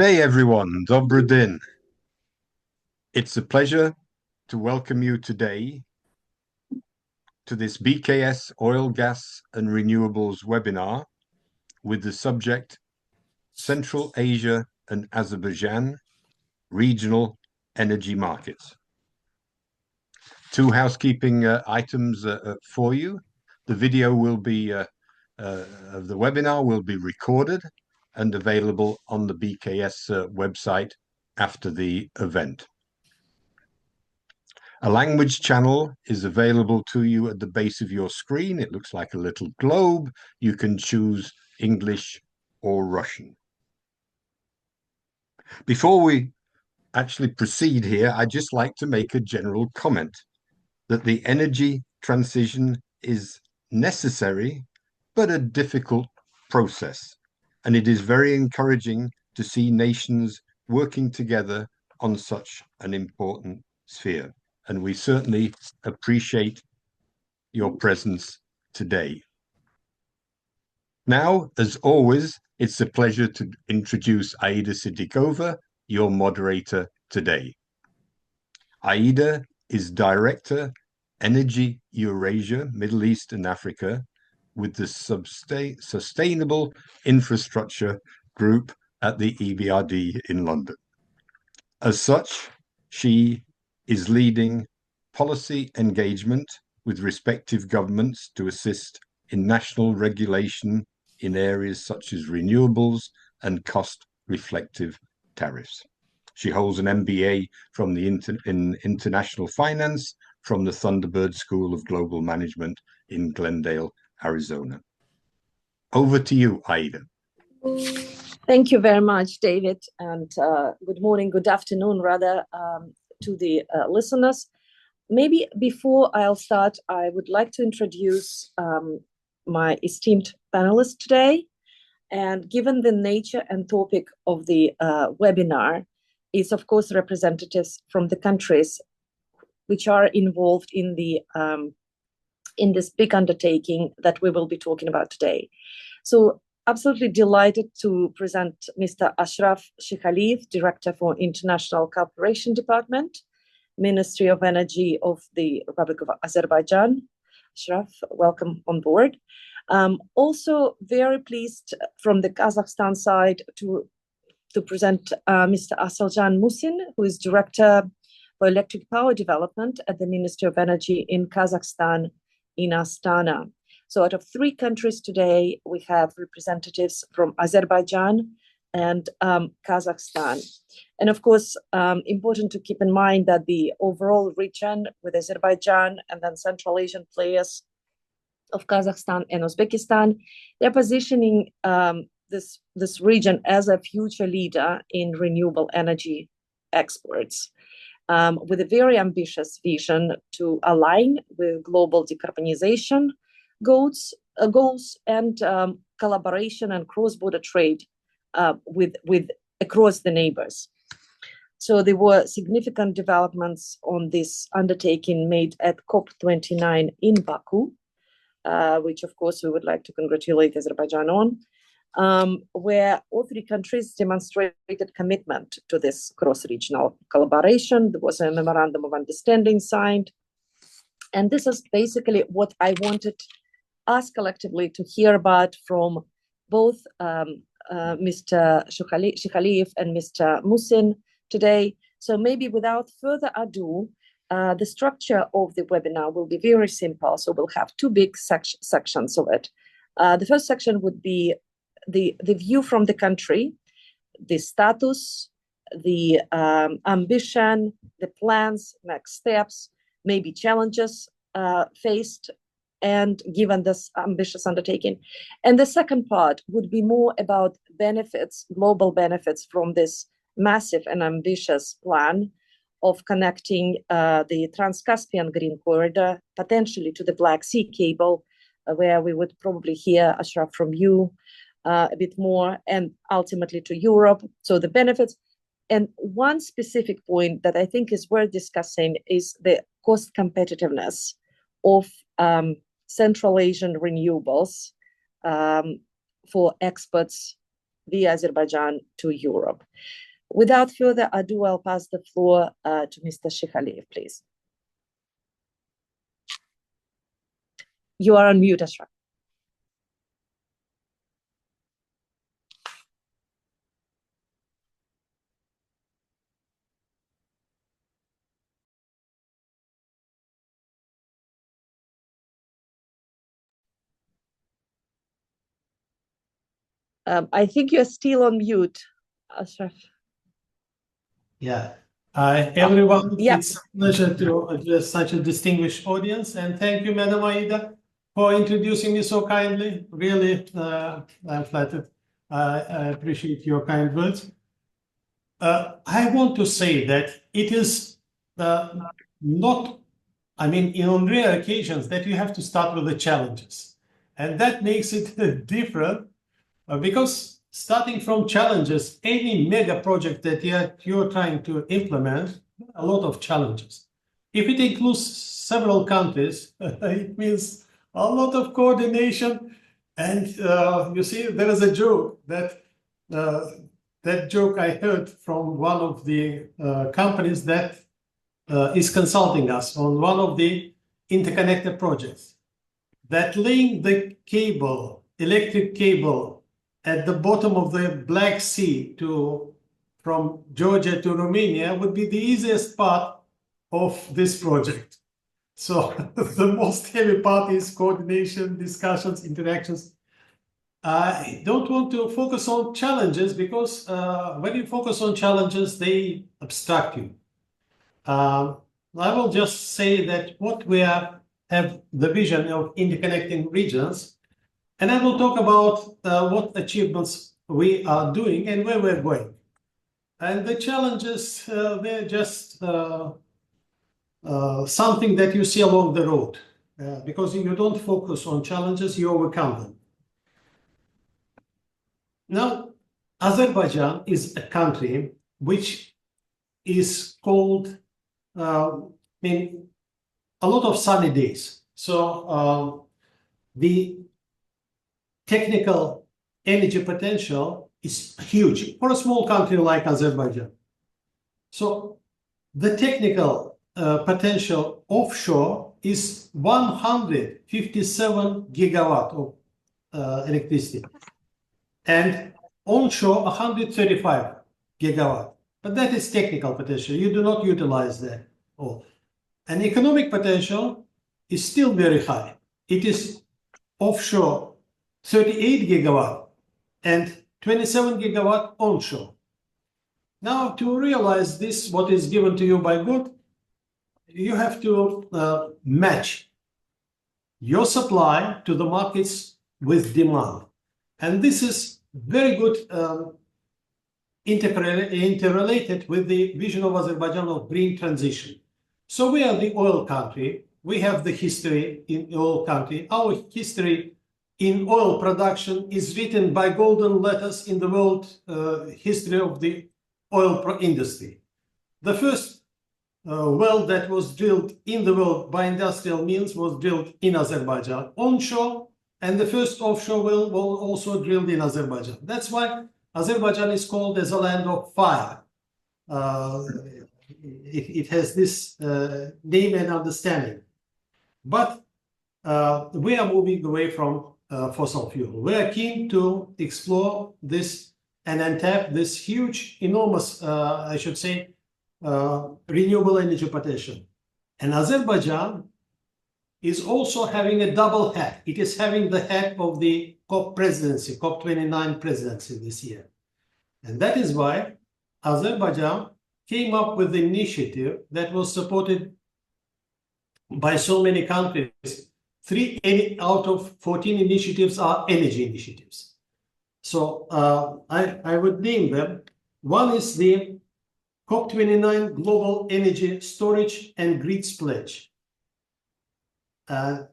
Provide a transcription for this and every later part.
Hey everyone, Dobry din. It's a pleasure to welcome you today to this BKS Oil, Gas and Renewables webinar with the subject Central Asia and Azerbaijan Regional Energy Markets. Two housekeeping items for you. The video will be of the webinar will be recorded and available on the BKS website after the event. A language channel is available to you at the base of your screen. It looks like a little globe. You can choose English or Russian. Before we actually proceed here, I'd just like to make a general comment that the energy transition is necessary, but a difficult process. And it is very encouraging to see nations working together on such an important sphere. And we certainly appreciate your presence today. Now, as always, it's a pleasure to introduce Aida Sitdikova, your moderator today. Aida is Director, Energy Eurasia, Middle East and Africa, with the Sustainable Infrastructure Group at the EBRD in London. As such, she is leading policy engagement with respective governments to assist in national regulation in areas such as renewables and cost-reflective tariffs. She holds an MBA from in International Finance from the Thunderbird School of Global Management in Glendale, Arizona. Over to you, Aida. Thank you very much, David, and good morning, good afternoon, rather, to the listeners. Maybe before I'll start, I would like to introduce my esteemed panelists today. And given the nature and topic of the webinar is, of course, representatives from the countries which are involved in the in this big undertaking that we will be talking about today. So absolutely delighted to present Mr. Ashraf Shikhaliyev, Director for International Cooperation Department, Ministry of Energy of the Republic of Azerbaijan. Ashraf, welcome on board. Also very pleased from the Kazakhstan side to present Mr. Assylzhan Mussin, who is Director for Electric Power Development at the Ministry of Energy in Kazakhstan in Astana. So out of three countries today, we have representatives from Azerbaijan and Kazakhstan. And of course, important to keep in mind that the overall region with Azerbaijan and then Central Asian players of Kazakhstan and Uzbekistan, they're positioning this region as a future leader in renewable energy exports, with a very ambitious vision to align with global decarbonization goals and collaboration and cross-border trade with across the neighbors. So there were significant developments on this undertaking made at COP29 in Baku, which of course we would like to congratulate Azerbaijan on, where all three countries demonstrated commitment to this cross-regional collaboration. There was a memorandum of understanding signed. And this is basically what I wanted us collectively to hear about from both Mr. Shikhaliyev and Mr. Mussin today. So maybe without further ado, the structure of the webinar will be very simple. So we'll have two big sections of it. The first section would be the view from the country, the status, the ambition, the plans, next steps, maybe challenges faced and given this ambitious undertaking. And the second part would be more about benefits, global benefits from this massive and ambitious plan of connecting the Trans-Caspian Green Corridor, potentially to the Black Sea cable, where we would probably hear, Ashraf, from you a bit more, and ultimately to Europe. So the benefits. And one specific point that I think is worth discussing is the cost competitiveness of Central Asian renewables for exports via Azerbaijan to Europe. Without further ado, I'll pass the floor to Mr. Shikhaliyev, please. You are on mute, Ashraf. I think you're still on mute, Ashraf. Yeah. Hi, everyone. Yeah. It's a pleasure to address such a distinguished audience. And thank you, Madam Aida, for introducing me so kindly. Really, I'm flattered. I appreciate your kind words. I want to say that it is not, I mean, on rare occasions that you have to start with the challenges. And that makes it different because starting from challenges, any mega project that you're trying to implement, a lot of challenges. If it includes several countries, it means a lot of coordination. And you see, there is a joke that that joke I heard from one of the companies that is consulting us on one of the interconnected projects. That laying the cable, electric cable, at the bottom of the Black Sea from Georgia to Romania would be the easiest part of this project. So the most heavy part is coordination, discussions, interactions. I don't want to focus on challenges because when you focus on challenges, they abstract you. I will just say that what we have the vision of interconnecting regions, and I will talk about what achievements we are doing and where we're going. And the challenges, they're just something that you see along the road, because if you don't focus on challenges, you overcome them. Now, Azerbaijan is a country which is called in a lot of sunny days. So the technical energy potential is huge for a small country like Azerbaijan. So the technical potential offshore is 157 gigawatt of electricity, and onshore 135 gigawatt. But that is technical potential. You do not utilize that all. And economic potential is still very high. It is offshore 38 gigawatt and 27 gigawatt onshore. Now, to realize this, what is given to you by God, you have to match your supply to the markets with demand. And this is very good interrelated with the vision of Azerbaijan of green transition. So we are the oil country. We have the history in oil country. Our history in oil production is written by golden letters in the world history of the oil industry. The first well that was drilled in the world by industrial means was drilled in Azerbaijan onshore, and the first offshore well was also drilled in Azerbaijan. That's why Azerbaijan is called as a land of fire. It has this name and understanding. But we are moving away from fossil fuel. We are keen to explore this and untap this huge, enormous, I should say, renewable energy potential. And Azerbaijan is also having a double hat. It is having the hat of the COP presidency, COP29 presidency this year. And that is why Azerbaijan came up with the initiative that was supported by so many countries. 3 out of 14 initiatives are energy initiatives. So I would name them. One is the COP29 Global Energy Storage and Grids Pledge.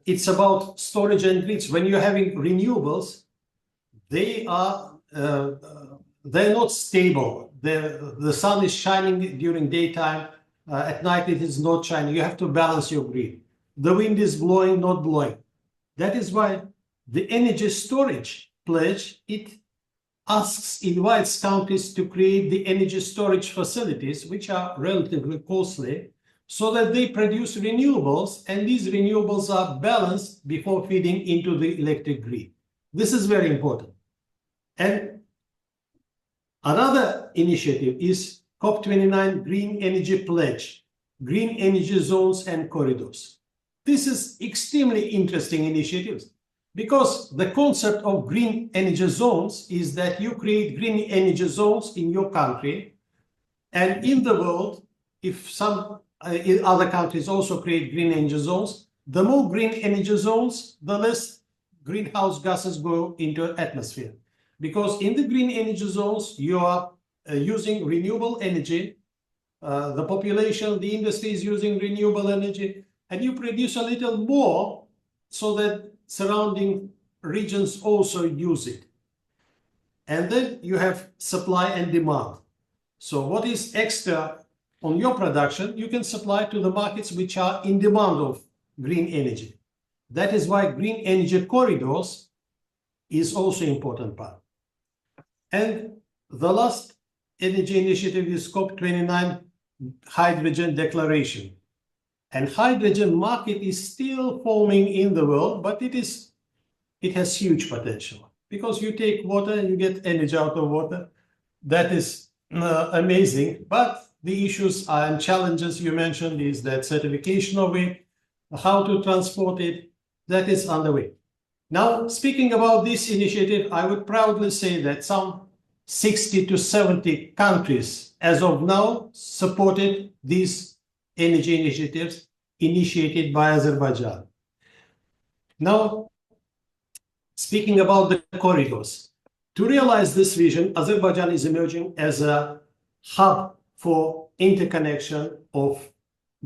It's about storage and grids. When you're having renewables, they're not stable. The sun is shining during daytime. At night, it is not shining. You have to balance your grid. The wind is blowing, not blowing. That is why the energy storage pledge, it invites countries to create the energy storage facilities, which are relatively costly, so that they produce renewables, and these renewables are balanced before feeding into the electric grid. This is very important. And another initiative is COP29 Green Energy Pledge, Green Energy Zones and Corridors. This is extremely interesting initiatives, because the concept of green energy zones is that you create green energy zones in your country, and in the world, if some other countries also create green energy zones, the more green energy zones, the less greenhouse gases go into the atmosphere. Because in the green energy zones, you are using renewable energy, the population, the industry is using renewable energy, and you produce a little more so that surrounding regions also use it. And then you have supply and demand. So what is extra on your production, you can supply to the markets which are in demand of green energy. That is why green energy corridors is also an important part. And the last energy initiative is COP29 Hydrogen Declaration. And hydrogen market is still forming in the world, but it has huge potential, because you take water and you get energy out of water. That is amazing. But the issues and challenges you mentioned is that certification of it, how to transport it, that is underway. Now, speaking about this initiative, I would proudly say that some 60 to 70 countries as of now supported these energy initiatives initiated by Azerbaijan. Now, speaking about the corridors, to realize this vision, Azerbaijan is emerging as a hub for interconnection of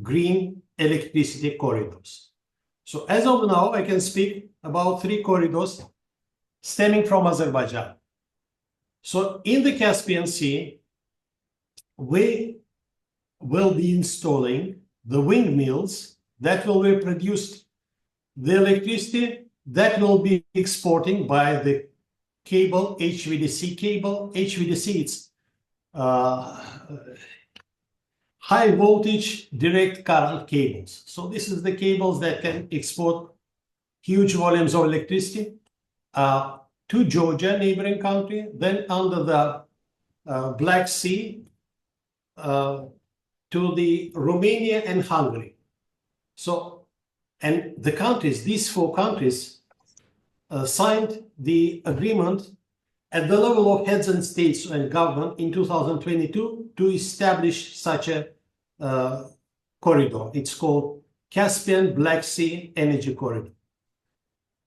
green electricity corridors. So as of now, I can speak about 3 corridors stemming from Azerbaijan. So in the Caspian Sea, we will be installing the windmills that will be produced the electricity that will be exporting by the cable, HVDC cable. HVDC, it's high voltage direct current cables. So this is the cables that can export huge volumes of electricity to Georgia, neighboring country, then under the Black Sea to the Romania and Hungary. So, and the countries, these 4 countries signed the agreement at the level of heads and states and government in 2022 to establish such a corridor. It's called Caspian Black Sea Energy Corridor.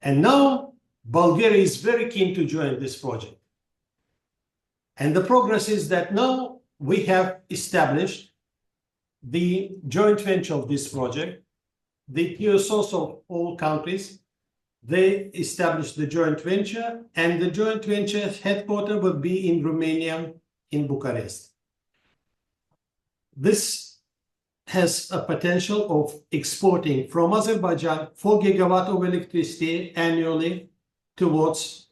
And now Bulgaria is very keen to join this project. And the progress is that now we have established the joint venture of this project. The TSOs of all countries, they established the joint venture, and the joint venture headquarters will be in Romania, in Bucharest. This has a potential of exporting from Azerbaijan 4 gigawatts of electricity annually towards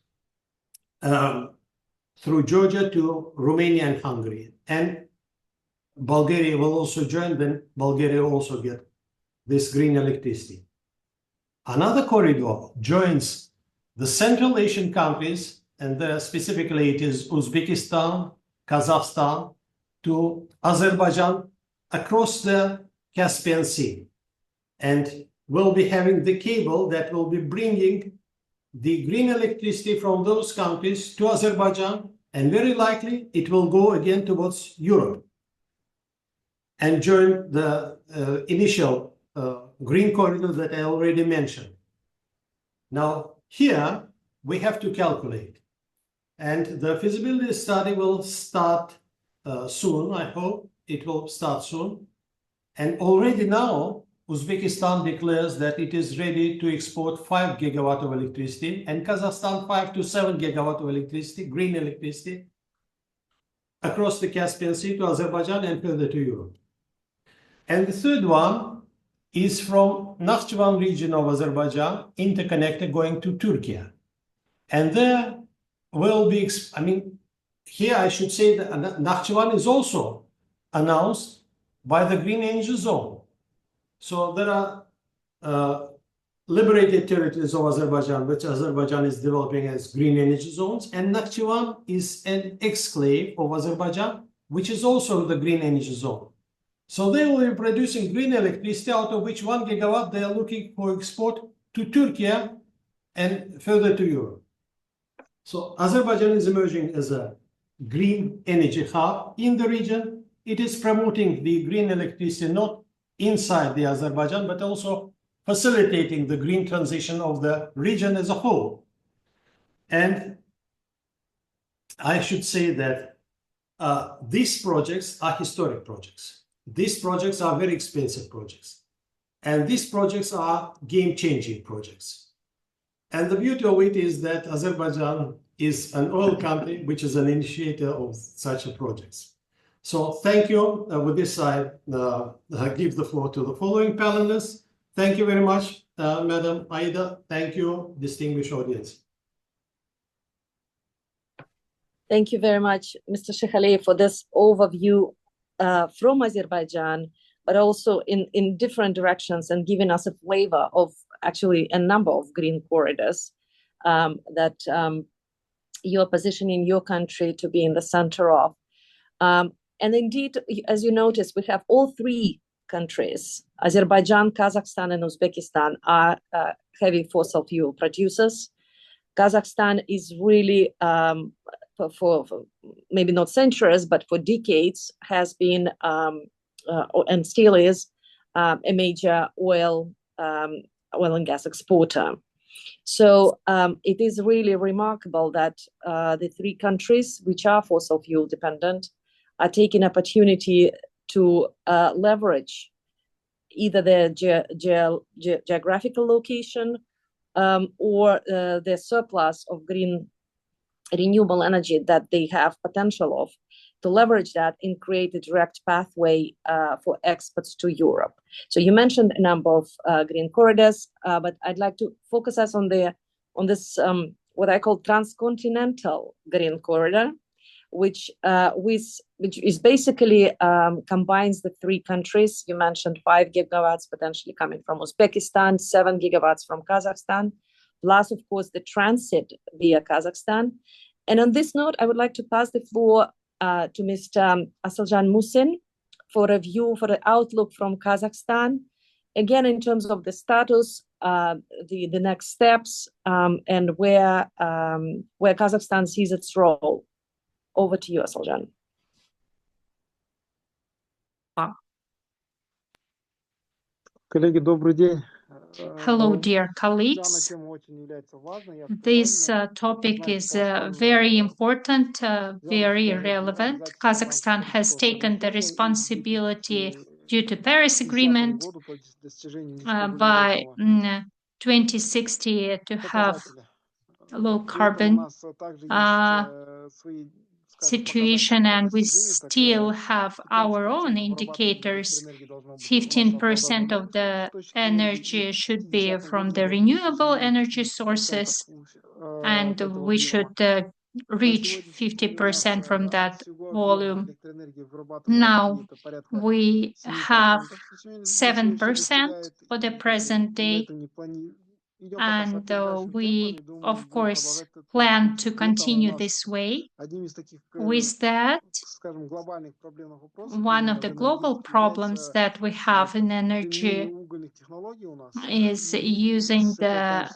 through Georgia to Romania and Hungary. And Bulgaria will also join, then Bulgaria will also get this green electricity. Another corridor joins the Central Asian countries, and specifically it is Uzbekistan, Kazakhstan, to Azerbaijan across the Caspian Sea. And we'll be having the cable that will be bringing the green electricity from those countries to Azerbaijan, and very likely it will go again towards Europe and join the initial green corridor that I already mentioned. Now, here we have to calculate, and the feasibility study will start soon. I hope it will start soon. And already now, Uzbekistan declares that it is ready to export 5 gigawatts of electricity, and Kazakhstan 5 to 7 gigawatts of electricity, green electricity, across the Caspian Sea to Azerbaijan and further to Europe. And the third one is from Nakhchivan region of Azerbaijan, interconnected going to Turkey. And there will be, here I should say that Nakhchivan is also announced by the Green Energy Zone. So there are liberated territories of Azerbaijan, which Azerbaijan is developing as green energy zones, and Nakhchivan is an exclave of Azerbaijan, which is also the green energy zone. So they will be producing green electricity, out of which 1 gigawatt they are looking for export to Turkey and further to Europe. So Azerbaijan is emerging as a green energy hub in the region. It is promoting the green electricity not inside the Azerbaijan, but also facilitating the green transition of the region as a whole. And I should say that these projects are historic projects. These projects are very expensive projects. And these projects are game-changing projects. And the beauty of it is that Azerbaijan is an oil country, which is an initiator of such projects. So thank you. With this, I give the floor to the following panelists. Thank you very much, Madam Aida. Thank you, distinguished audience. Thank you very much, Mr. Shikhaliyev, for this overview from Azerbaijan, but also in different directions, and giving us a flavor of actually a number of green corridors that you are positioning your country to be in the center of. And indeed, as you notice, we have all three countries, Azerbaijan, Kazakhstan, and Uzbekistan, are heavy fossil fuel producers. Kazakhstan is really, for maybe not centuries, but for decades, has been and still is a major oil and gas exporter. So it is really remarkable that the three countries, which are fossil fuel dependent, are taking opportunity to leverage either their geographical location or the surplus of green renewable energy that they have potential of, to leverage that and create a direct pathway for exports to Europe. So you mentioned a number of green corridors, but I'd like to focus us on this what I call transcontinental green corridor, which is basically combines the three countries. You mentioned 5 gigawatts potentially coming from Uzbekistan, 7 gigawatts from Kazakhstan, plus, of course, the transit via Kazakhstan. And on this note, I would like to pass the floor to Mr. Assylzhan Mussin for a view, for the outlook from Kazakhstan, again, in terms of the status, the next steps, and where Kazakhstan sees its role. Over to you, Assylzhan. Hello, dear colleagues. This topic is very important, very relevant. Kazakhstan has taken the responsibility due to Paris Agreement by 2060 to have low carbon situation, and we still have our own indicators. 15% of the energy should be from the renewable energy sources, and we should reach 50% from that volume. Now we have 7% for the present day, and we, of course, plan to continue this way. With that, one of the global problems that we have in energy is using the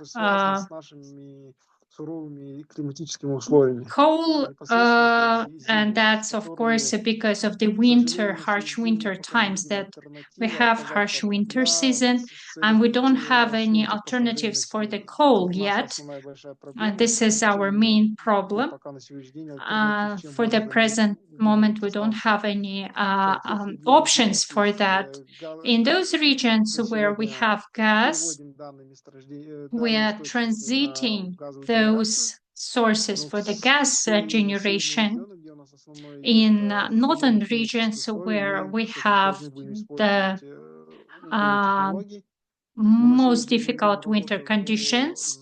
coal, and that's, of course, because of the winter, harsh winter times, that we have harsh winter season, and we don't have any alternatives for the coal yet. This is our main problem. For the present moment, we don't have any options for that. In those regions where we have gas, we are transiting those sources for the gas generation. In northern regions where we have the most difficult winter conditions,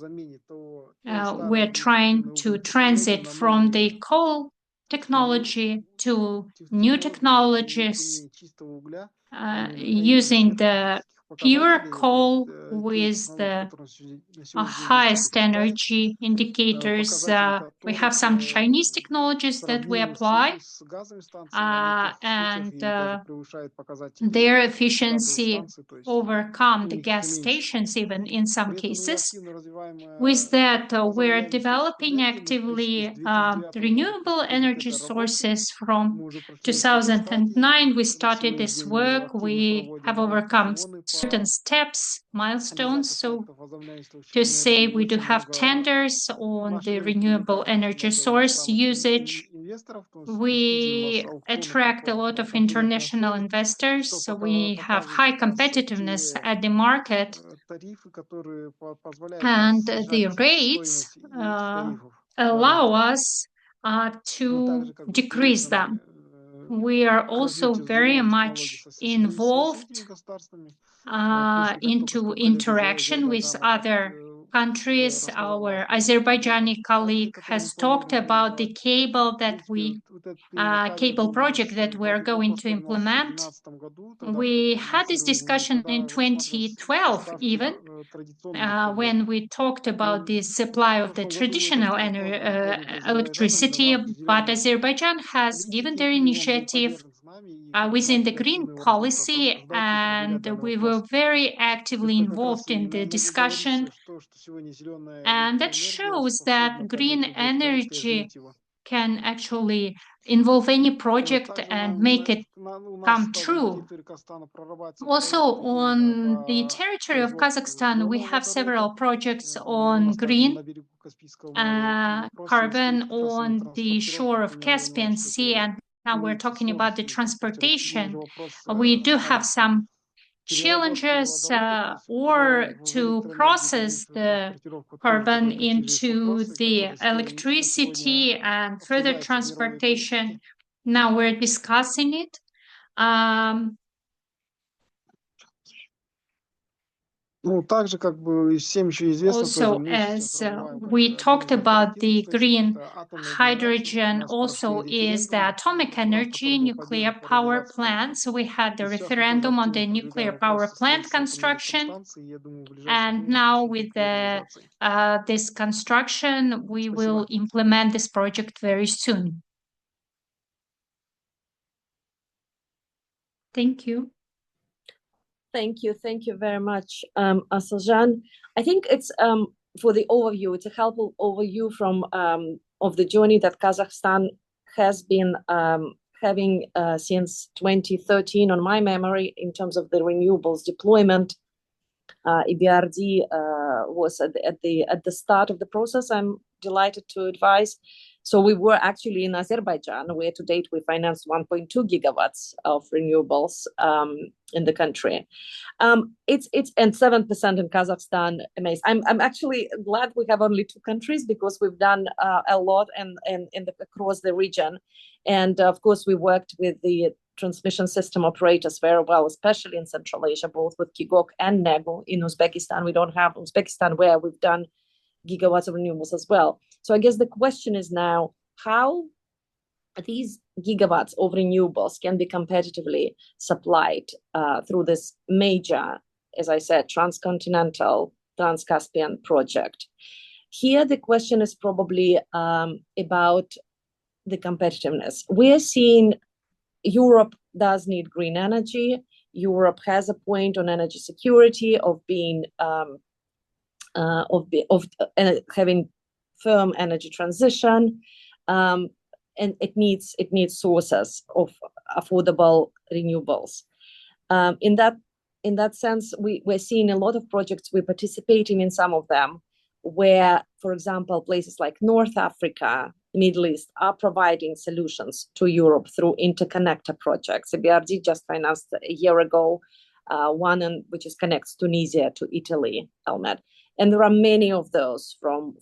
we're trying to transit from the coal technology to new technologies, using the pure coal with the highest energy indicators. We have some Chinese technologies that we apply, and their efficiency overcome the gas stations even in some cases. With that, we're developing actively renewable energy sources. From 2009, we started this work. We have overcome certain steps, milestones. So to say, we do have tenders on the renewable energy source usage. We attract a lot of international investors, so we have high competitiveness at the market, and the rates allow us to decrease them. We are also very much involved into interaction with other countries. Our Azerbaijani colleague has talked about the cable project that we're going to implement. We had this discussion in 2012 even, when we talked about the supply of the traditional electricity, but Azerbaijan has given their initiative within the green policy, and we were very actively involved in the discussion. And that shows that green energy can actually involve any project and make it come true. Also, on the territory of Kazakhstan, we have several projects on green carbon on the shore of Caspian Sea, and now we're talking about the transportation. We do have some challenges or to process the carbon into the electricity and further transportation. Now we're discussing it. Also, as we talked about, the green hydrogen also is the atomic energy nuclear power plant. So we had the referendum on the nuclear power plant construction, and now with this construction, we will implement this project very soon. Thank you. Thank you very much, Assylzhan. I think it's for the overview. It's a helpful overview from of the journey that Kazakhstan has been having since 2013, on my memory, in terms of the renewables deployment. EBRD was at the start of the process, I'm delighted to advise. So we were actually in Azerbaijan, where to date we financed 1.2 gigawatts of renewables in the country. It's and 7% in Kazakhstan. Amazing. I'm actually glad we have only two countries, because we've done a lot across the region, and of course we worked with the transmission system operators very well, especially in Central Asia, both with Kigok and Nego. In Uzbekistan, we don't have Uzbekistan, where we've done gigawatts of renewables as well. So I guess the question is now how these gigawatts of renewables can be competitively supplied through this major, as I said, transcontinental, trans-Caspian project. Here, the question is probably about the competitiveness. We're seeing Europe does need green energy. Europe has a point on energy security of being having firm energy transition, and it needs sources of affordable renewables. In that sense, we're seeing a lot of projects. We're participating in some of them, where, for example, places like North Africa, Middle East are providing solutions to Europe through interconnector projects. EBRD just financed a year ago one which is connects Tunisia to Italy, ELMED. And there are many of those from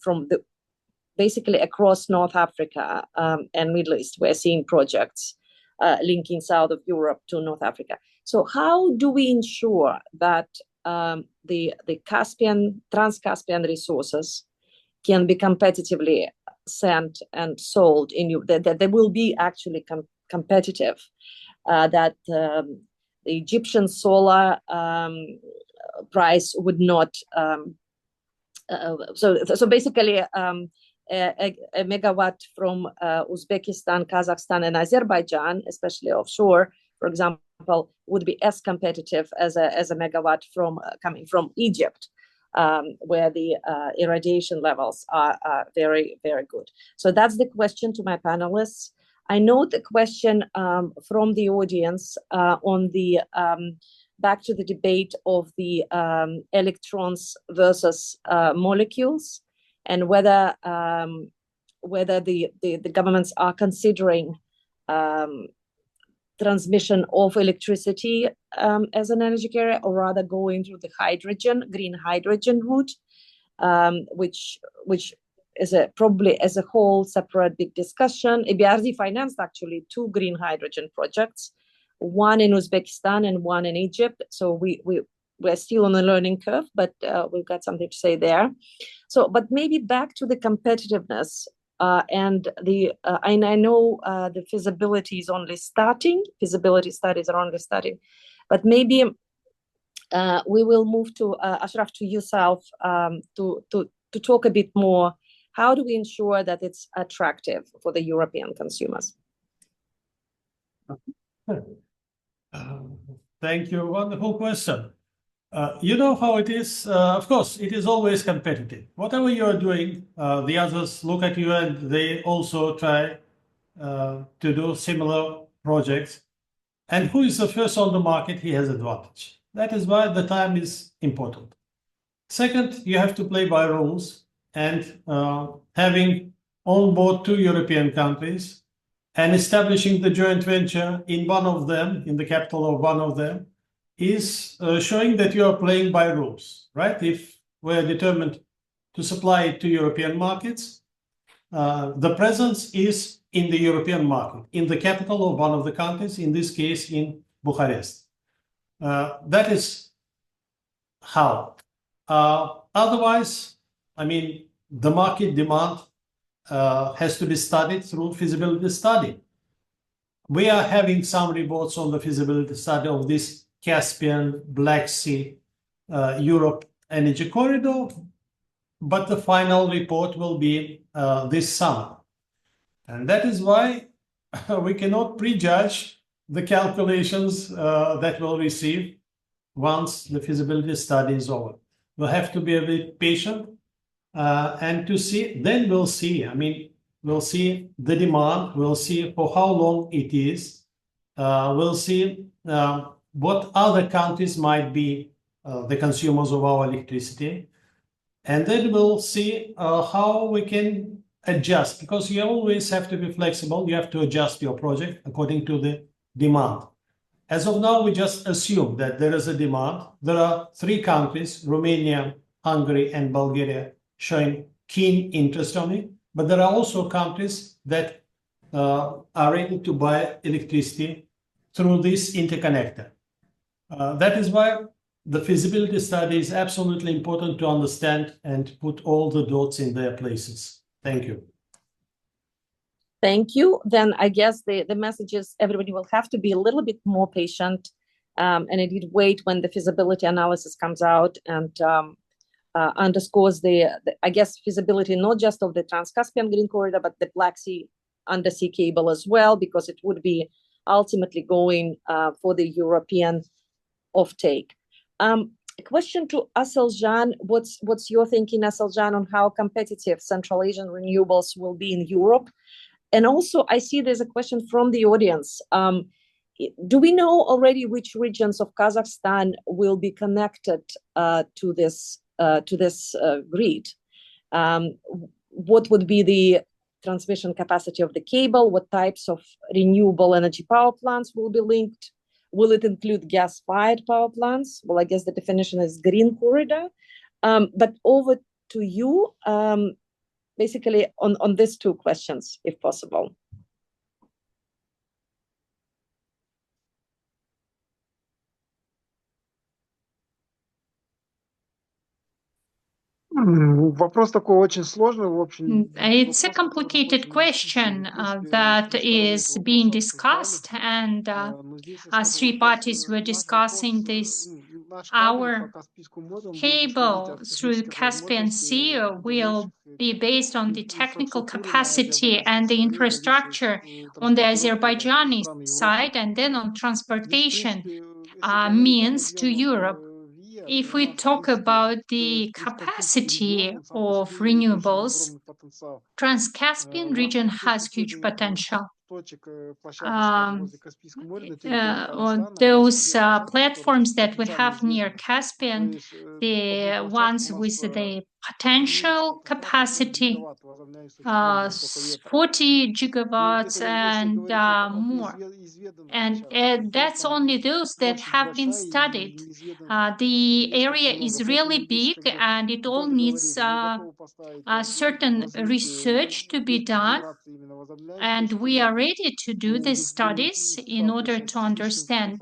basically across North Africa and Middle East. We're seeing projects linking south of Europe to North Africa. So how do we ensure that the Caspian, trans-Caspian resources can be competitively sent and sold in that they will be actually competitive. That the Egyptian solar price would not. So basically, a megawatt from Uzbekistan, Kazakhstan, and Azerbaijan, especially offshore, for example, would be as competitive as a megawatt from coming from Egypt, where the irradiation levels are very, very good. So that's the question to my panelists. I know the question from the audience on the back to the debate of the electrons versus molecules, and whether the governments are considering transmission of electricity as an energy carrier, or rather going through the green hydrogen route, which is probably as a whole separate big discussion. EBRD financed actually 2 green hydrogen projects, one in Uzbekistan and one in Egypt. So we're still on the learning curve, but we've got something to say there. So, but maybe back to the competitiveness. And I know the feasibility is only starting. Feasibility studies are only starting, but maybe we will move to Ashraf, to yourself, to talk a bit more. How do we ensure that it's attractive for the European consumers? Thank you. Wonderful question. You know how it is. Of course, it is always competitive. Whatever you are doing, the others look at you and they also try to do similar projects. And who is the first on the market, he has advantage. That is why the time is important. Second, you have to play by rules, and having on board 2 European countries and establishing the joint venture in one of them, in the capital of one of them, is showing that you are playing by rules, right? If we're determined to supply it to European markets, the presence is in the European market, in the capital of one of the countries, in this case in Bucharest. That is how. Otherwise, I mean, the market demand has to be studied through feasibility study. We are having some reports on the feasibility study of this Caspian, Black Sea, Europe energy corridor, but the final report will be this summer. And that is why we cannot prejudge the calculations that we'll receive once the feasibility study is over. We'll have to be a bit patient and to see, then we'll see. I mean, we'll see the demand, we'll see for how long it is, we'll see what other countries might be the consumers of our electricity. And then we'll see how we can adjust, because you always have to be flexible. You have to adjust your project according to the demand. As of now, we just assume that there is a demand. There are 3 countries, Romania, Hungary, and Bulgaria, showing keen interest on it. But there are also countries that are ready to buy electricity through this interconnector. That is why the feasibility study is absolutely important to understand and put all the dots in their places. Thank you. Thank you. Then I guess the message is everybody will have to be a little bit more patient and indeed wait when the feasibility analysis comes out and underscores the I guess, feasibility not just of the Trans-Caspian Green Corridor, but the Black Sea undersea cable as well, because it would be ultimately going for the European offtake. A question to Assylzhan. What's your thinking, Assylzhan, on how competitive Central Asian renewables will be in Europe? And also, I see there's a question from the audience. Do we know already which regions of Kazakhstan will be connected to this grid? What would be the transmission capacity of the cable? What types of renewable energy power plants will be linked? Will it include gas-fired power plants? Well, I guess the definition is green corridor. But over to you, basically on these 2 questions, if possible. It's a complicated question that is being discussed, and as three parties were discussing this. Our cable through the Caspian Sea will be based on the technical capacity and the infrastructure on the Azerbaijani side, and then on transportation means to Europe. If we talk about the capacity of renewables, Trans-Caspian region has huge potential. On those platforms that we have near Caspian, the ones with the potential capacity, 40 gigawatts and more. And that's only those that have been studied. The area is really big, and it all needs certain research to be done. And we are ready to do these studies in order to understand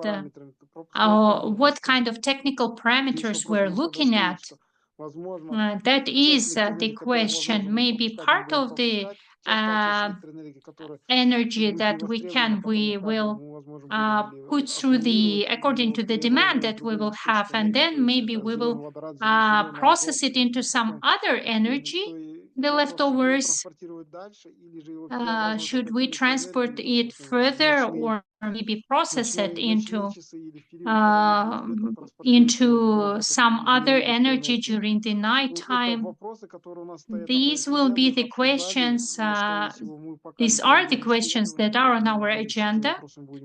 what kind of technical parameters we're looking at. That is the question. Maybe part of the energy that we will put through according to the demand that we will have, and then maybe we will process it into some other energy, the leftovers. Should we transport it further, or maybe process it into some other energy during the night time? These will be the questions. These are the questions that are on our agenda.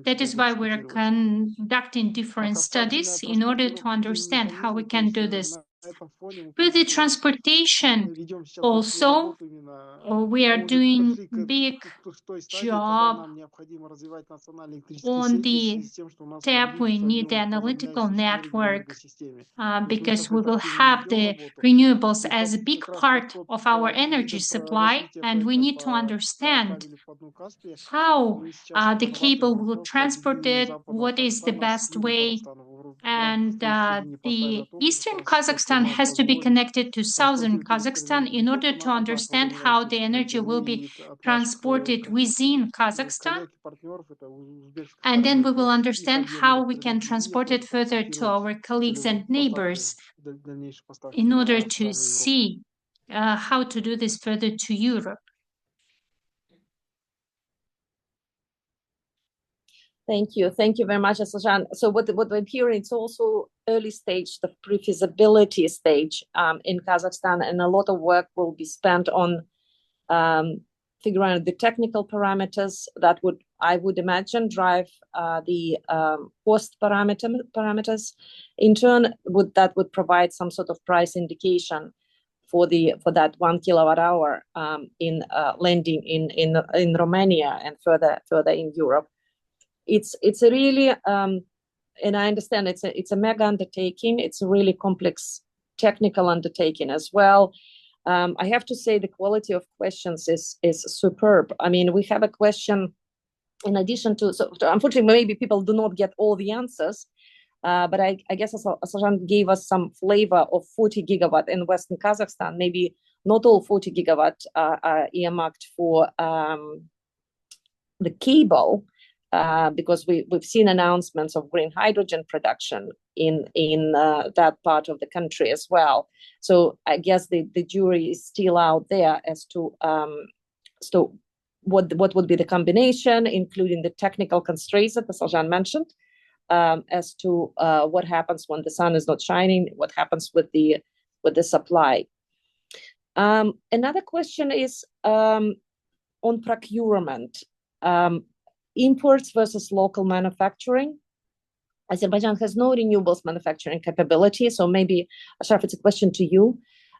That is why we're conducting different studies in order to understand how we can do this. With the transportation also, we are doing big job on the step. We need the analytical network because we will have the renewables as a big part of our energy supply, and we need to understand how the cable will transport it, what is the best way. And the eastern Kazakhstan has to be connected to southern Kazakhstan in order to understand how the energy will be transported within Kazakhstan. And then we will understand how we can transport it further to our colleagues and neighbors in order to see how to do this further to Europe. Thank you. Thank you very much, Assylzhan. So what I'm hearing, it's also early stage, the pre-feasibility stage in Kazakhstan, and a lot of work will be spent on figuring out the technical parameters that I would imagine, drive the cost parameters. In turn, that would provide some sort of price indication for that 1 kilowatt hour in landing in Romania and further in Europe. It's a really and I understand it's a mega undertaking. It's a really complex technical undertaking as well. I have to say the quality of questions is superb. I mean, we have a question in addition to, so unfortunately maybe people do not get all the answers, but I guess Assylzhan gave us some flavor of 40 gigawatt in Western Kazakhstan. Maybe not all 40 gigawatt are earmarked for the cable. Because we've seen announcements of green hydrogen production in that part of the country as well. So I guess the jury is still out there as to what would be the combination, including the technical constraints that Assylzhan mentioned, as to what happens when the sun is not shining, what happens with the supply. Another question is on procurement. Imports versus local manufacturing. Azerbaijan has no renewables manufacturing capability, so maybe, Ashraf, it's a question to you.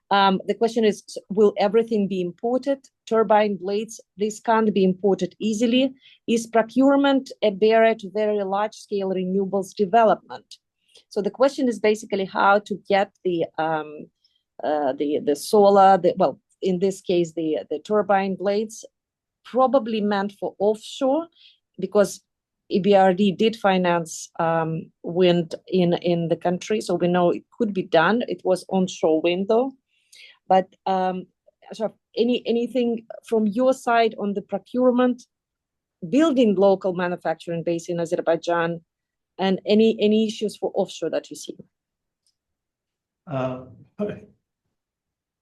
The question is, will everything be imported? Turbine blades, this can't be imported easily. Is procurement a barrier to very large-scale renewables development? So the question is basically how to get the solar, well, in this case, the turbine blades, probably meant for offshore, because EBRD did finance wind in the country, so we know it could be done. It was onshore wind though. But Ashraf, anything from your side on the procurement, building local manufacturing base in Azerbaijan, and any issues for offshore that you see?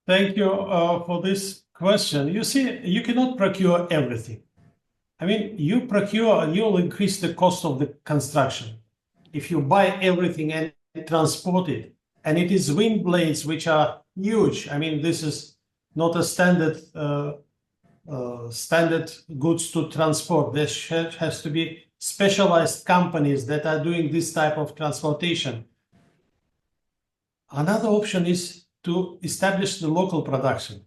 Thank you for this question. You see, you cannot procure everything. I mean, you procure and you'll increase the cost of the construction. If you buy everything and transport it, and it is wind blades which are huge. I mean, this is not a standard goods to transport. There has to be specialized companies that are doing this type of transportation. Another option is to establish the local production.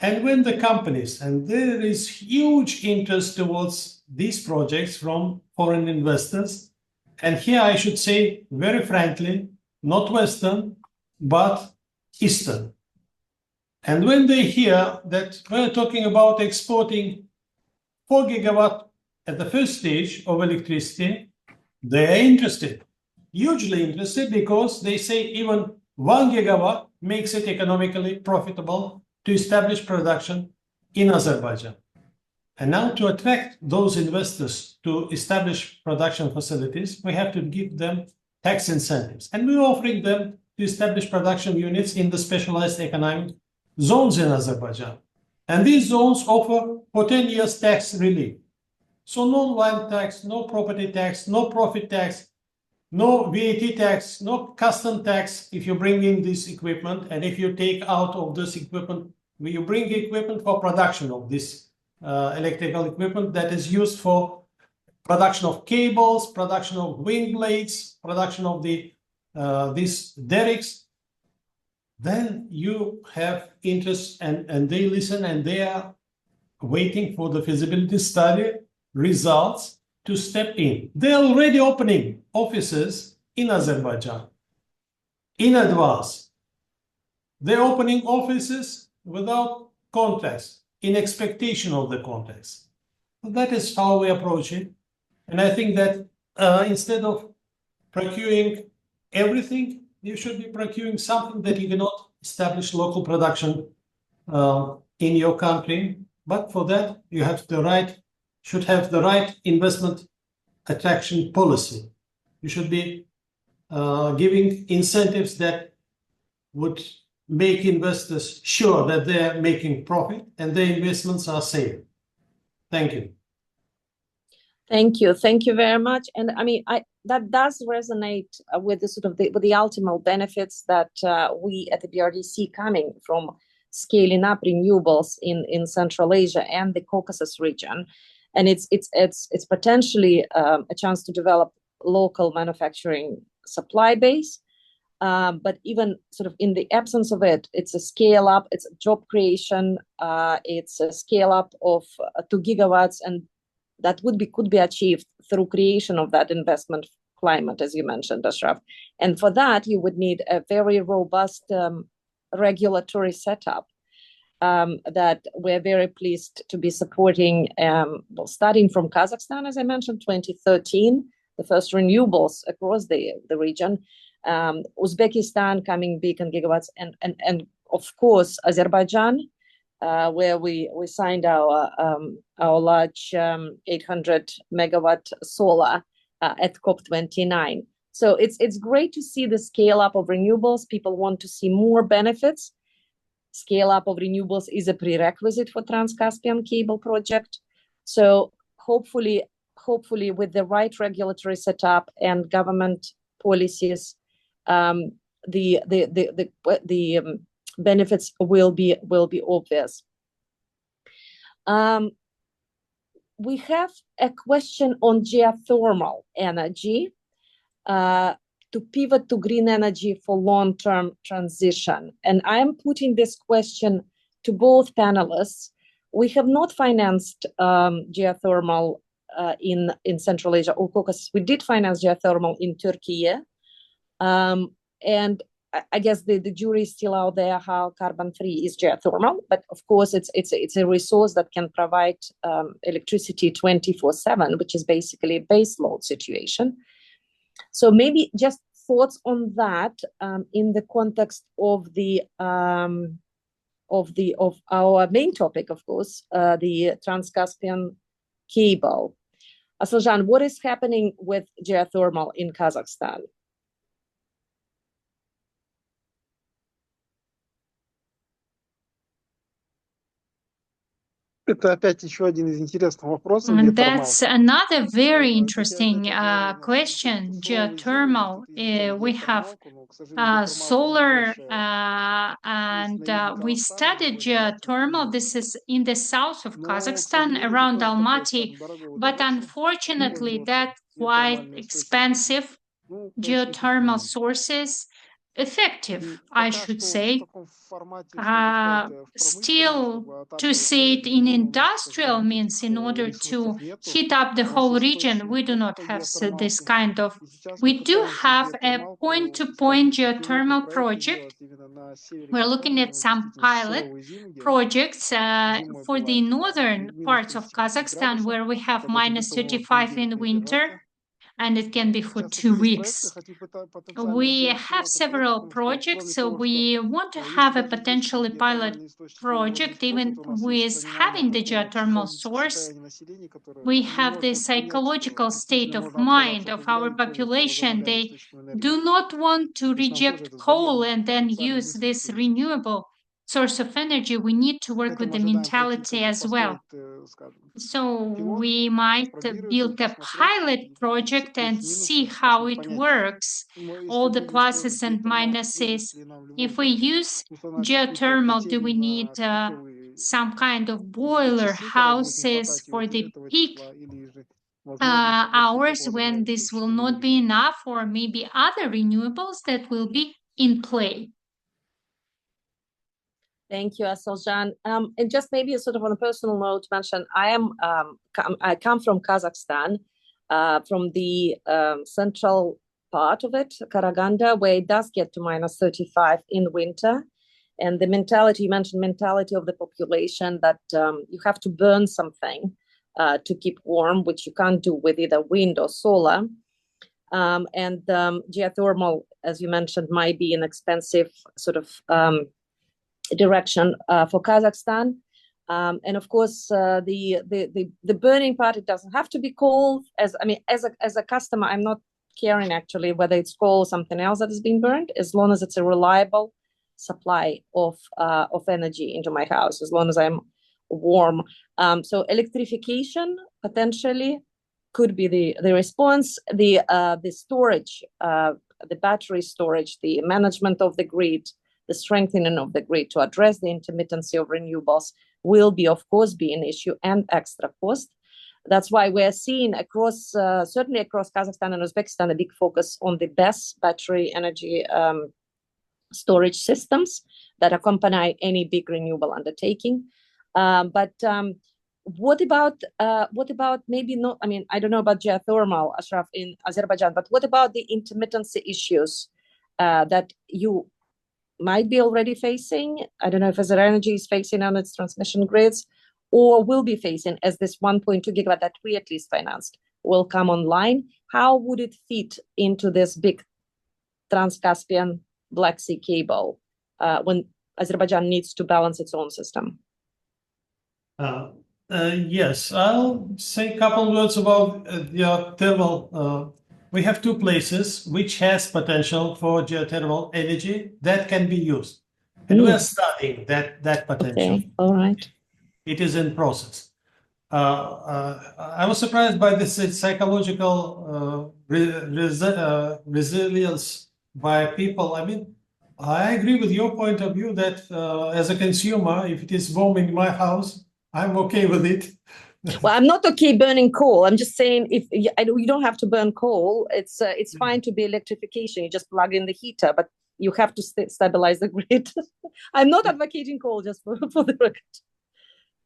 And when the companies, and there is huge interest towards these projects from foreign investors, and here I should say very frankly, not Western, but Eastern. And when they hear that we're talking about exporting 4 gigawatt at the first stage of electricity, they are interested, hugely interested, because they say even 1 gigawatt makes it economically profitable to establish production in Azerbaijan. And now to attract those investors to establish production facilities, we have to give them tax incentives. And we're offering them to establish production units in the specialized economic zones in Azerbaijan. And these zones offer for 10 years tax relief. So no land tax, no property tax, no profit tax, no VAT tax, no custom tax if you bring in this equipment. And if you take out of this equipment, you bring equipment for production of this electrical equipment that is used for production of cables, production of wind blades, production of these derricks, then you have interest and they listen and they are waiting for the feasibility study results to step in. They're already opening offices in Azerbaijan in advance. They're opening offices without contracts, in expectation of the contracts. That is how we approach it. And I think that instead of procuring everything, you should be procuring something that you cannot establish local production in your country. But for that, you have should have the right investment attraction policy. You should be giving incentives that would make investors sure that they're making profit and their investments are safe. Thank you. Thank you. Thank you very much. And I mean, that does resonate with the sort of with the ultimate benefits that we at the EBRD see coming from scaling up renewables in Central Asia and the Caucasus region. And it's potentially a chance to develop local manufacturing supply base. But even sort of in the absence of it, it's a scale up, it's a job creation, it's a scale up of 2 gigawatts, and that could be achieved through creation of that investment climate, as you mentioned, Ashraf. And for that, you would need a very robust regulatory setup that we're very pleased to be supporting, starting from Kazakhstan, as I mentioned, 2013, the first renewables across the region. Uzbekistan coming big in gigawatts, and of course Azerbaijan, where we signed our large 800 megawatt solar at COP29. So it's great to see the scale up of renewables. People want to see more benefits. Scale up of renewables is a prerequisite for Trans-Caspian cable project. So hopefully with the right regulatory setup and government policies, the benefits will be obvious. We have a question on geothermal energy to pivot to green energy for long-term transition. And I am putting this question to both panelists. We have not financed geothermal in Central Asia or Caucasus. We did finance geothermal in Turkey. And I guess the jury is still out there how carbon-free is geothermal, but of course it's a resource that can provide electricity 24/7, which is basically a base load situation. So maybe just thoughts on that in the context of the of our main topic, of course, the Trans-Caspian cable. Assylzhan, what is happening with geothermal in Kazakhstan? And that's another very interesting question. Geothermal. We have solar, and we studied geothermal. This is in the south of Kazakhstan, around Almaty, but unfortunately, that's quite expensive. Geothermal sources, effective, I should say. Still, to say it in industrial means, in order to heat up the whole region, we do not have this kind of. We do have a point-to-point geothermal project. We're looking at some pilot projects for the northern parts of Kazakhstan, where we have -35 in winter, and it can be for 2 weeks. We have several projects, so we want to have a potentially pilot project, even with having the geothermal source. We have the psychological state of mind of our population. They do not want to reject coal and then use this renewable source of energy. We need to work with the mentality as well. So we might build a pilot project and see how it works, all the pluses and minuses. If we use geothermal, do we need some kind of boiler houses for the peak hours when this will not be enough, or maybe other renewables that will be in play? Thank you, Assylzhan. And just maybe sort of on a personal note, mention I come from Kazakhstan, from the central part of it, Karaganda, where it does get to -35 in winter. And the mentality, you mentioned mentality of the population, that you have to burn something to keep warm, which you can't do with either wind or solar. And geothermal, as you mentioned, might be an expensive sort of direction for Kazakhstan. And of course, the burning part, it doesn't have to be coal. As a customer, I'm not caring actually whether it's coal or something else that is being burned, as long as it's a reliable supply of energy into my house, as long as I'm warm. So electrification potentially could be the response. The storage, the battery storage, the management of the grid, the strengthening of the grid to address the intermittency of renewables will be, of course, be an issue and extra cost. That's why we're seeing across, certainly across Kazakhstan and Uzbekistan, a big focus on the BESS battery energy storage systems that accompany any big renewable undertaking. But what about maybe not? I mean, I don't know about geothermal, Ashraf, in Azerbaijan, but what about the intermittency issues that you might be already facing? I don't know if Azerbaijan is facing on its transmission grids, or will be facing, as this 1.2 gigawatt that we at least financed will come online. How would it fit into this big Trans-Caspian Black Sea cable when Azerbaijan needs to balance its own system? Yes, I'll say a couple words about geothermal. We have 2 places which has potential for geothermal energy that can be used. And we are studying that potential. Okay, all right. It is in process. I was surprised by this psychological resilience by people. I mean, I agree with your point of view that as a consumer, if it is warm in my house, I'm okay with it. Well, I'm not okay burning coal. I'm just saying, if you don't have to burn coal, it's fine to be electrification. You just plug in the heater, but you have to stabilize the grid. I'm not advocating coal, just for the record.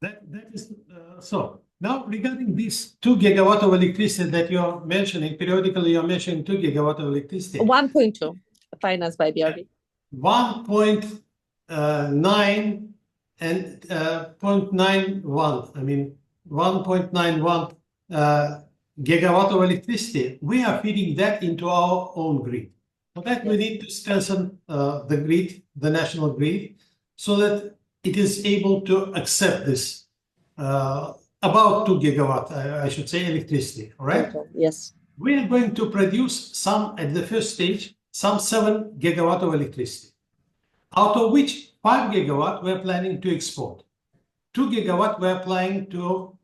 That is so. Now, regarding these 2 gigawatt of electricity that you're mentioning, periodically you're mentioning 2 gigawatt of electricity. 1.2, financed by BRD. 1.9 and 0.91. I mean, 1.91 gigawatt of electricity. We are feeding that into our own grid. For that, we need to strengthen the grid, the national grid, so that it is able to accept this about 2 gigawatt, I should say, electricity, all right? Yes. We are going to produce some, at the first stage, some 7 gigawatt of electricity, out of which 5 gigawatt we're planning to export. 2 gigawatt we're planning to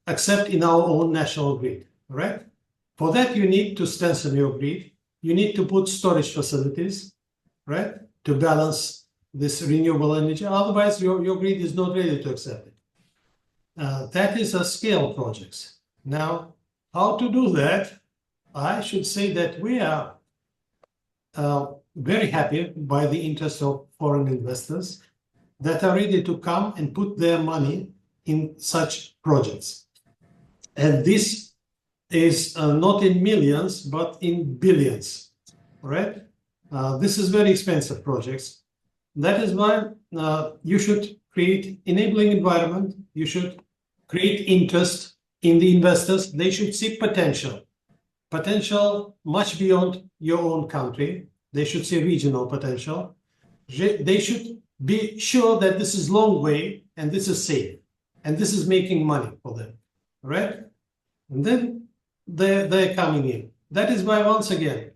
accept in our own national grid, right? For that, you need to strengthen your grid. You need to put storage facilities, right, to balance this renewable energy. Otherwise, your grid is not ready to accept it. That is a scale projects. Now, how to do that? I should say that we are very happy by the interest of foreign investors that are ready to come and put their money in such projects. And this is not in millions, but in billions, right? This is very expensive projects. That is why you should create enabling environment. You should create interest in the investors. They should see potential much beyond your own country. They should see regional potential. They should be sure that this is long way and this is safe and this is making money for them, right? And then they're coming in. That is why, once again,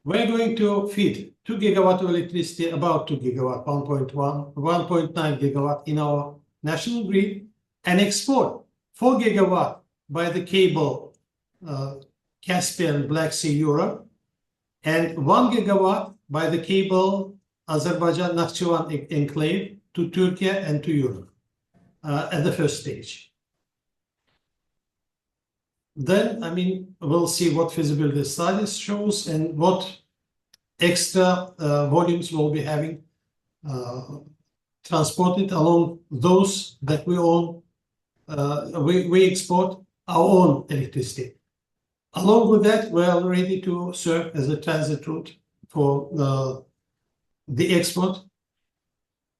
we're going to feed 2 gigawatt of electricity, about 2 gigawatt, 1.9 gigawatt in our national grid, and export 4 gigawatt by the cable Caspian, Black Sea, Europe, and 1 gigawatt by the cable Azerbaijan, Nakhchivan enclave to Turkey and to Europe at the first stage. Then, I mean, we'll see what feasibility studies shows and what extra volumes we'll be having transported along those that we own. We export our own electricity. Along with that, we are ready to serve as a transit route for the export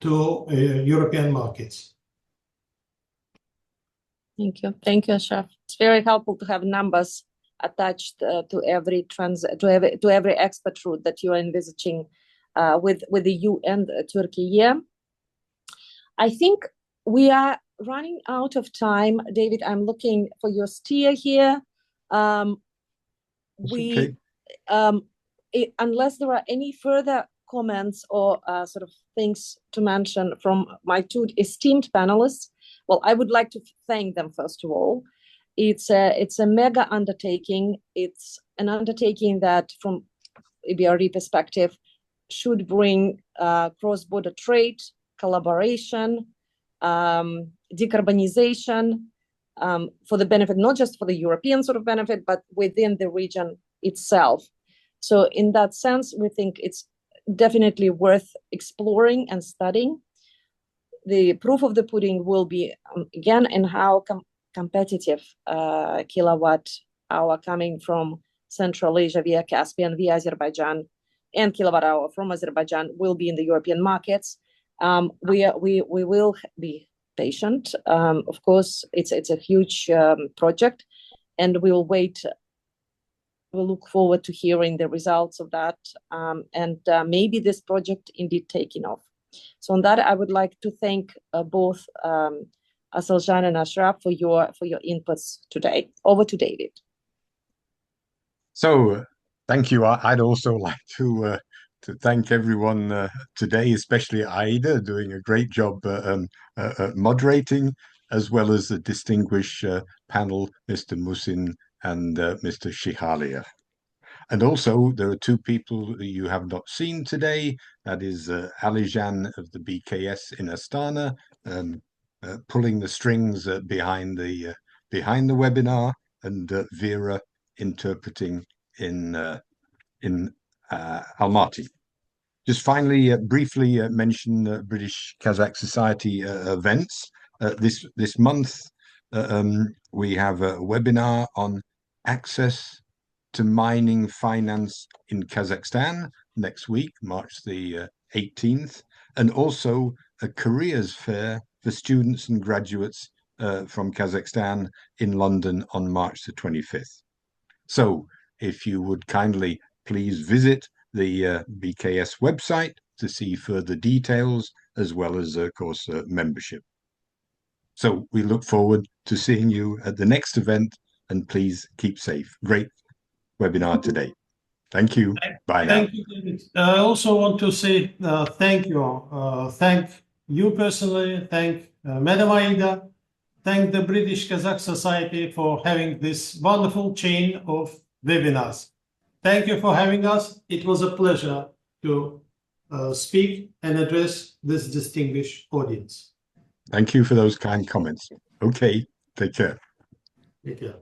to European markets. Thank you. Thank you, Ashraf. It's very helpful to have numbers attached to every export route that you are envisaging with the EU and Turkey. Yeah, I think we are running out of time. David, I'm looking for your steer here. Okay. Unless there are any further comments or sort of things to mention from my two esteemed panelists, well, I would like to thank them first of all. It's a mega undertaking. It's an undertaking that, from EBRD perspective, should bring cross-border trade, collaboration, decarbonization, for the benefit, not just for the European sort of benefit, but within the region itself. So in that sense, we think it's definitely worth exploring and studying. The proof of the pudding will be, again, in how competitive kilowatt hour coming from Central Asia via Caspian, via Azerbaijan, and kilowatt hour from Azerbaijan will be in the European markets. We will be patient. Of course, it's a huge project, and we'll wait. We'll look forward to hearing the results of that, and maybe this project indeed taking off. So on that, I would like to thank both Assylzhan and Ashraf for your inputs today. Over to David. So thank you. I'd also like to thank everyone today, especially Aida, doing a great job moderating, as well as the distinguished panel, Mr. Mussin and Mr. Shikhaliyev. And also, there are two people you have not seen today. That is Assylzhan of the BKS in Astana, pulling the strings behind the webinar, and Vera interpreting in Almaty. Just finally, briefly mention British-Kazakh Society events. This month, we have a webinar on access to mining finance in Kazakhstan next week, March the 18th, and also a careers fair for students and graduates from Kazakhstan in London on March the 25th. So if you would kindly please visit the BKS website to see further details as well as, of course, membership. So we look forward to seeing you at the next event, and please keep safe. Great webinar today. Thank you. Bye now. Thank you, David. I also want to say thank you. Thank you personally. Thank Madam Aida. Thank the British-Kazakh Society for having this wonderful chain of webinars. Thank you for having us. It was a pleasure to speak and address this distinguished audience. Thank you for those kind comments. Okay, take care. Take care.